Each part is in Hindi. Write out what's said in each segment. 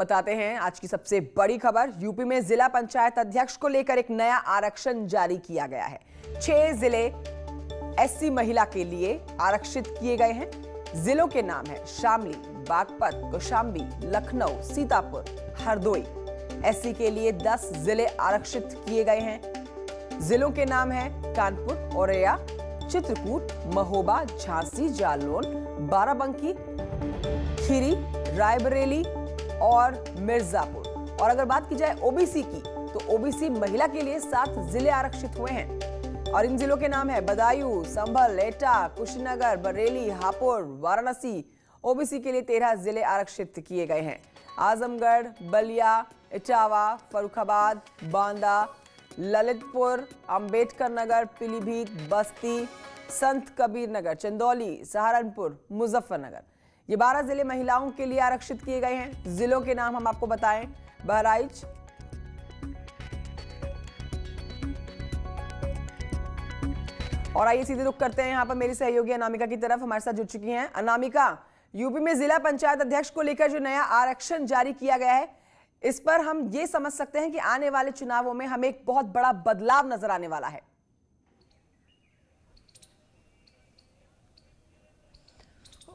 बताते हैं आज की सबसे बड़ी खबर। यूपी में जिला पंचायत अध्यक्ष को लेकर एक नया आरक्षण जारी किया गया है। 6 जिले एससी महिला के लिए आरक्षित किए गए हैं। जिलों के नाम है शामली, बागपत, कौशाम्बी, लखनऊ, सीतापुर, हरदोई। एससी के लिए 10 जिले आरक्षित किए गए हैं। जिलों के नाम है कानपुर, औरैया, चित्रकूट, महोबा, झांसी, जालौन, बाराबंकी, खीरी, रायबरेली और मिर्जापुर। और अगर बात की जाए ओबीसी की, तो ओबीसी महिला के लिए 7 जिले आरक्षित हुए हैं और इन जिलों के नाम है बदायूं, संभल, एटा, कुशीनगर, बरेली, हापुड़, वाराणसी। ओबीसी के लिए 13 जिले आरक्षित किए गए हैं। आजमगढ़, बलिया, इटावा, फर्रुखाबाद, बांदा, ललितपुर, अंबेडकर नगर, पीलीभीत, बस्ती, संत कबीर नगर, चंदौली, सहारनपुर, मुजफ्फरनगर। ये 12 जिले महिलाओं के लिए आरक्षित किए गए हैं। जिलों के नाम हम आपको बताएं, बहराइच, और आइए सीधे रुख करते हैं यहां पर मेरी सहयोगी अनामिका की तरफ। हमारे साथ जुड़ चुकी हैं अनामिका। यूपी में जिला पंचायत अध्यक्ष को लेकर जो नया आरक्षण जारी किया गया है, इस पर हम ये समझ सकते हैं कि आने वाले चुनावों में हमें एक बहुत बड़ा बदलाव नजर आने वाला है।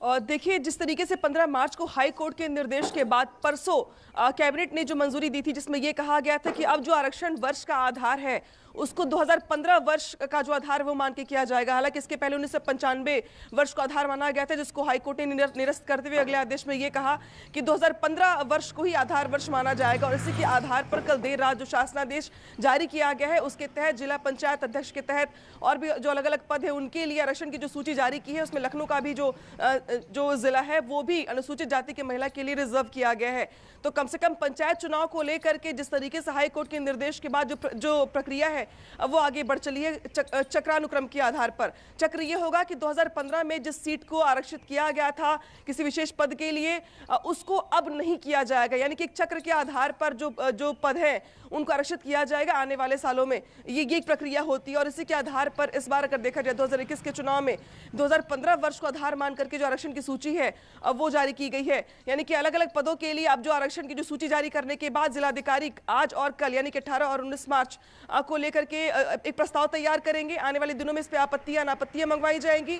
और देखिए, जिस तरीके से 15 मार्च को हाई कोर्ट के निर्देश के बाद परसों कैबिनेट ने जो मंजूरी दी थी, जिसमें यह कहा गया था कि अब जो आरक्षण वर्ष का आधार है उसको 2015 वर्ष का जो आधार वो मान के किया जाएगा। हालांकि इसके पहले 1995 वर्ष को आधार माना गया था, जिसको हाई कोर्ट ने निरस्त करते हुए अगले आदेश में यह कहा कि 2015 वर्ष को ही आधार वर्ष माना जाएगा। और इसी के आधार पर कल देर रात जो शासनादेश जारी किया गया है, उसके तहत जिला पंचायत अध्यक्ष के तहत और भी जो अलग अलग पद है उनके लिए आरक्षण की जो सूची जारी की है, उसमें लखनऊ का भी जो जिला है वो भी अनुसूचित जाति की महिला के लिए रिजर्व किया गया है। तो कम से कम पंचायत चुनाव को लेकर के जिस तरीके से हाई कोर्ट के निर्देश के बाद जो प्रक्रिया है अब वो आगे बढ़ चली है चक्रानुक्रम के आधार पर। चक्र ये होगा कि 2015 में जिस सीट को आरक्षित किया गया था किसी विशेष पद के लिए, उसको अब नहीं किया जाएगा। यानी कि एक चक्र के आधार पर जो पद है उनको आरक्षित किया जाएगा आने वाले सालों में। ये एक प्रक्रिया होती है और इसी के आधार पर इस बार अगर देखा जाए 2021 के चुनाव में 2015 वर्ष को आधार मान करके जो आरक्षण की सूची है अब वो जारी की गई है। यानी कि अलग अलग पदों के लिए अब जो आरक्षण की जो सूची जारी करने के बाद जिलाधिकारी आज और कल यानी कि 18 और 19 मार्च को लेकर के एक प्रस्ताव तैयार करेंगे। आने वाले दिनों में इस पे आपत्तियां नापत्तियां मंगवाई जाएंगी।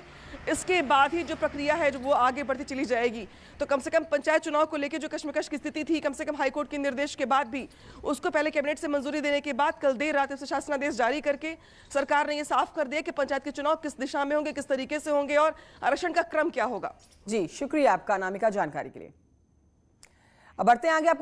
इसके बाद ही जो प्रक्रिया है जो वो आगे बढ़ती चली जाएगी। तो कम से कम पंचायत चुनाव को लेकर जो कश्मकश की स्थिति थी, कम से कम हाईकोर्ट के निर्देश के बाद भी उसको पहले कैबिनेट से मंजूरी देने के बाद कल देर रात इस शासनादेश जारी करके सरकार ने यह साफ कर दिया कि पंचायत के चुनाव किस दिशा में होंगे, किस तरीके से होंगे और आरक्षण का क्रम क्या होगा। जी शुक्रिया आपका अनामिका जानकारी के लिए। अब बढ़ते हैं आगे। आपको